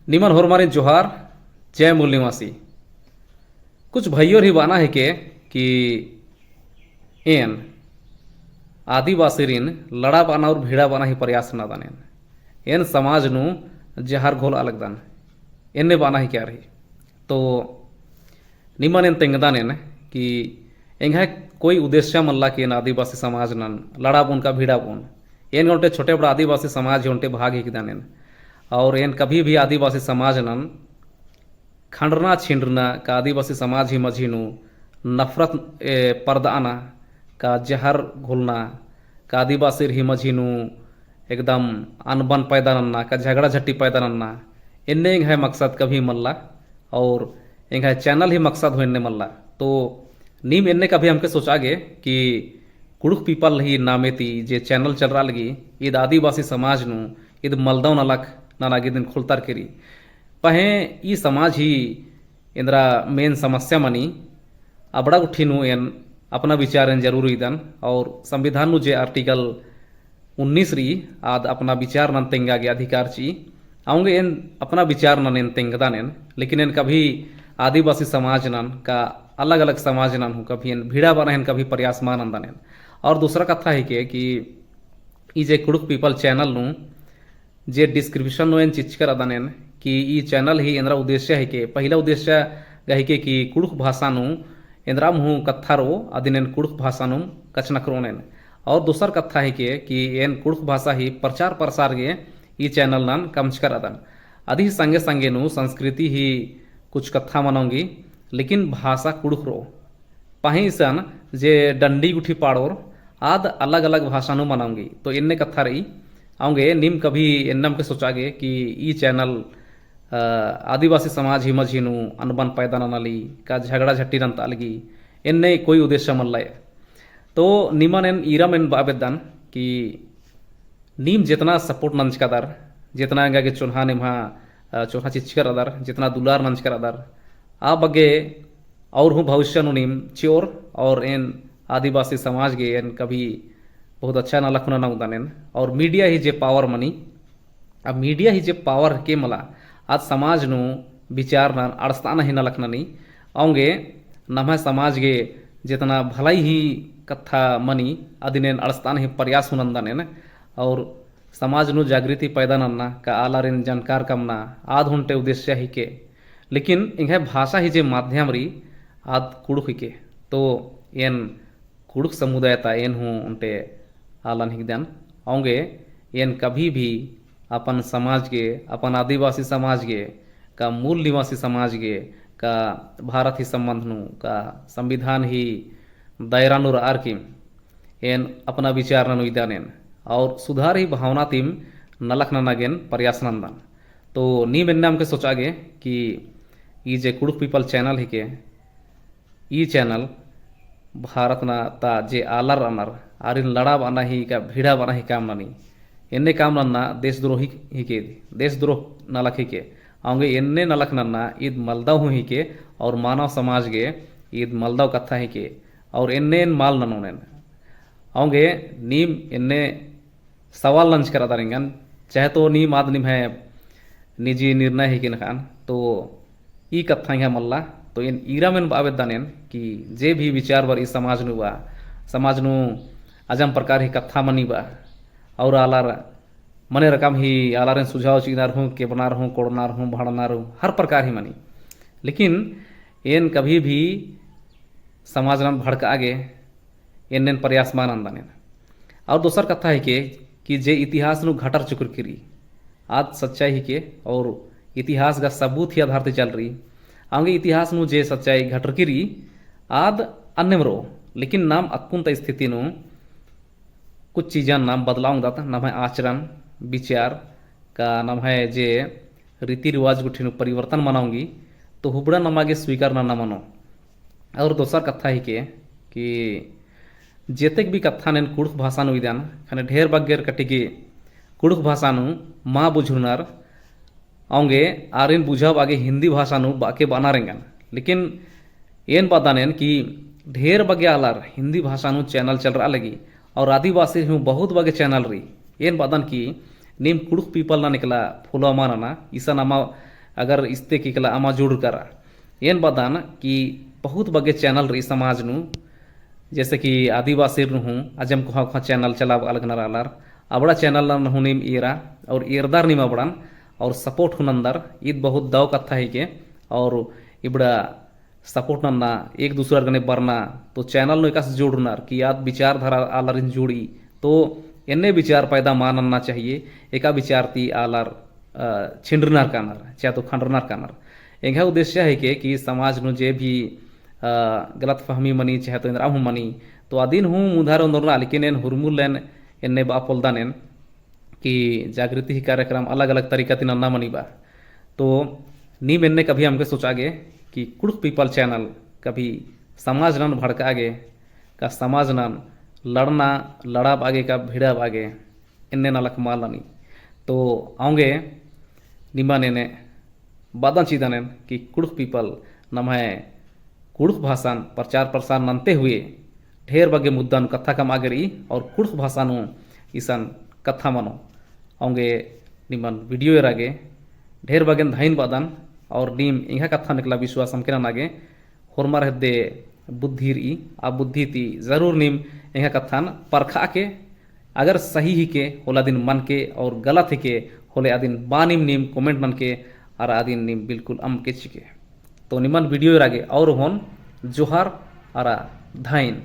निमन होरमारी जोहार जय मूल निवासी कुछ भाइयों ही बाना है कि एन आदिवासी रिन लड़ा बाना और भीड़ा बाना ही प्रयास ना दानेन एन समाज नु जहार घोल अलग दान एन्ने बाना ही क्या रही तो निमन एन तेंगदानेन कि एंगा कोई उद्देश्य मल्ला कि एन आदिवासी समाज नन लड़ा बुन का भीड़ा बुन एन उनटे छोटे बड़ा आदिवासी समाज उनटे भाग ही दानेन और एन कभी भी आदिवासी समाज नन खंडरना छिंडरना का आदिवासी समाज ही मझीनु नफरत पर्दाना का जहर घुलना का आदिवासी ही मझीनु एकदम अनबन पैदा नन्ना का झगड़ा झट्टी पैदा नन्ना इन्ने है मकसद कभी मल्ला और इंग है चैनल ही मकसद हो इन्ने मल्ला तो नीम इन्ने कभी हमके सोचा गे कि कुड़ुक पीपल ही नामे ती जे चैनल चल रहा लगी ईद आदिवासी समाज नु ईद मलदव नलक नानागी दिन खुलतर करी पहे ई समाज ही इंद्रा मेन समस्या मनी अबड़ा उठी नु एन अपना विचार एन जरूरी दन और संविधान नु जे आर्टिकल 19 री आद अपना विचार नन तेंगा गे अधिकार ची आऊंगे एन अपना विचार नन एन तेंगदान एन लेकिन एन कभी आदिवासी समाज नन का अलग अलग समाज नन हूँ कभी एन भीड़ा बना एन कभी प्रयास मान अंदन एन और दूसरा कथा है कि ई जे कुड़ुक पीपल चैनल नु जे डिस्क्रिप्शन नो एन चिचकर अदनेन कि ई चैनल ही इंद्रा उद्देश्य है के पहला उद्देश्य गही के कि कुड़ुक भाषा नु इंद्रा मुहु कथा रो अदिनेन कुड़ुक भाषा नु कचनकरोनेन और दूसर कथा है कि एन कुड़ुक भाषा ही प्रचार प्रसार गे ई चैनल नन कमचकर अदन अधि संगे संगे नु संस्कृति ही कुछ कथा मनोंगी लेकिन भाषा कुड़ुक रो पही सन जे डंडी गुठी पाड़ोर आद अलग अलग भाषा नु मनोंगी तो इन्ने कथा रही आऊंगे निम कभी इन्नम के सोचागे कि ई चैनल आदिवासी समाज ही मझीनु अनबन पैदा नली का झगड़ा झट्टी नंत अलगी इन्ने कोई उद्देश्य मल्लाय तो निमन एन ईरम एन बाबेदान कि नीम जितना सपोर्ट नंचकादार जितना के चुन्हा निम्हा चुन्हा चिचकर अदर जितना दुलार नंचकर अदर आ बगे और हूँ भविष्य नु नीम चियोर और एन आदिवासी समाज गे एन कभी बहुत अच्छा ना लखना ना उदानेन और मीडिया ही जे पावर मनी अब मीडिया ही जे पावर के मला आज समाज नु विचार न अड़स्ताना ही न लखननी आऊंगे नम्हा समाज गे जितना भलाई ही कथा मनी अदिनेन अड़स्ताना ही प्रयास हुनंदनेन और समाज नु जागृति पैदा नन्ना का आलारिन जानकार कमना आध हुंटे उद्देश्य ही के लेकिन इंगे भाषा ही जे माध्यम री आद कुड़ुक ही के तो एन कुड़ुक समुदाय ता एन हूँ उनटे आलन हिगदन आऊंगे एन कभी भी अपन समाज के अपन आदिवासी समाज के का मूल निवासी समाज के का भारत ही संबंध नु का संविधान ही दायरा नुर आरकिम एन अपना विचार नु इदानेन और सुधार ही भावना तीम नलख ननागेन प्रयास नंदन तो नी मेन्नाम के सोचागे कि ई जे कुड़ुक पीपल चैनल ही के ई चैनल भारत ना ता जे आलर अनर आरिन लड़ा बना ही का भीड़ा बना ही काम ननी इन्ने काम नन्ना देशद्रोही ही के देशद्रोह नलख ही के आऊंगे इन्ने नलख नन्ना ईद मलदव ही के और मानव समाज गे ईद मलदव कथा ही के और इन्ने माल ननोनेन आऊंगे नीम इन्ने सवाल लंच करा दारेंगन चाहे तो नीम आदनिम है निजी निर्णय ही के नखान तो ई कथा है मल्ला तो इन ईरा में बावेदानेन कि जे भी विचार बर ई समाज नु अजम प्रकार ही कथा मनी बा और आलार मने रकम ही आलारें सुझाव चीनार हूँ केबनार हूँ कोड़नार हूँ भाड़नार हूँ हर प्रकार ही मनी लेकिन एन कभी भी समाज न भड़का आगे एन प्रयास मान अंदानेन और दूसर कथा है कि जे इतिहास नु घटर चुकर करी आज सच्चाई ही के और इतिहास का सबूत ही आधार से चल रही आगे इतिहास नु जे सच्चाई घटर करी आद अन्य रो लेकिन नाम अकुंत स्थिति नु कुछ चीज़ा नाम बदलाव दाता नाम है आचरण विचार का नाम है जे रीति रिवाज गुठी परिवर्तन मनाऊंगी तो हुबड़ा नमागे स्वीकार ना मनो और दूसर कथा ही के कि जेतेक भी कथा ने कुड़ुक भाषा नु इदान खाने ढेर बगेर कटिगे कुड़ुक भाषा नु माँ बुझुनार आऊंगे आरिन बुझाव आगे हिंदी भाषा नु बाके बना रेंगन लेकिन एन बादानेन कि ढेर बगे आलार हिंदी भाषा नु चैनल चल रहा लगी और आदिवासी हूँ बहुत बगे चैनल रही एन बादन की नीम कुड़ुक पीपल ना निकला फुलवा ना ईसा नामा अगर इस्ते की कला अमा जुड़ करा एन बदान कि बहुत बगे चैनल रही समाज नु जैसे कि आदिवासी हूँ अजम को चैनल चला अलग नरालार अबड़ा चैनल हुनिम ईरा और ईरदार निम अबड़न और सपोर्ट हुनंदर ईद बहुत दाव कथा ही के और इबड़ा सपोर्ट नन्ना एक दूसरा गने बरना तो चैनल नो एकास जोड़नार कि याद विचारधारा आलरिन जोड़ी तो एन्ने विचार पैदा मानना चाहिए एका विचार ती आलार छिंडरनार कानर चाहे तो खंडरनार कानर एंगा उद्देश्य है कि समाज नु जे भी गलत फहमी मनी चाहे तो इंद्रा हूँ मनी तो अदीन हूँ उधार उन्ना लेकिन एन हुरमुल लेन एन्ने बापोलदान कि जागृति कार्यक्रम अलग अलग तरीका तीन अन्ना मनी बा तो नी मैंने कभी हमके सोचा गे कि कुड़क पीपल चैनल कभी समाज नन भड़का आगे का समाज नन लड़ना लड़ाब आगे का भिड़ाब आगे इन्ने नलक मालनी तो आऊँगे निमा ने बादन चीदान कि कुड़क पीपल नमहे कुड़क भाषा प्रचार प्रसार ननते हुए ढेर बगे मुद्दा कथा कम आगरी और कुड़क भाषा ईसन कथा मनो आऊँगे निमन वीडियो रागे ढेर बगे धाइन बादन और नीम इंहा कथा निकला विश्वास हमके नागे होरमार हदे बुद्धिर ई आ बुद्धि ती जरूर नीम इंहा कथान परखा के अगर सही ही के होला दिन मन के और गलत ही के होले आदिन बानिम नीम कमेंट मन के और आदिन नीम बिल्कुल अम के चिके तो निमन वीडियो रागे और होन जोहार और धाइन।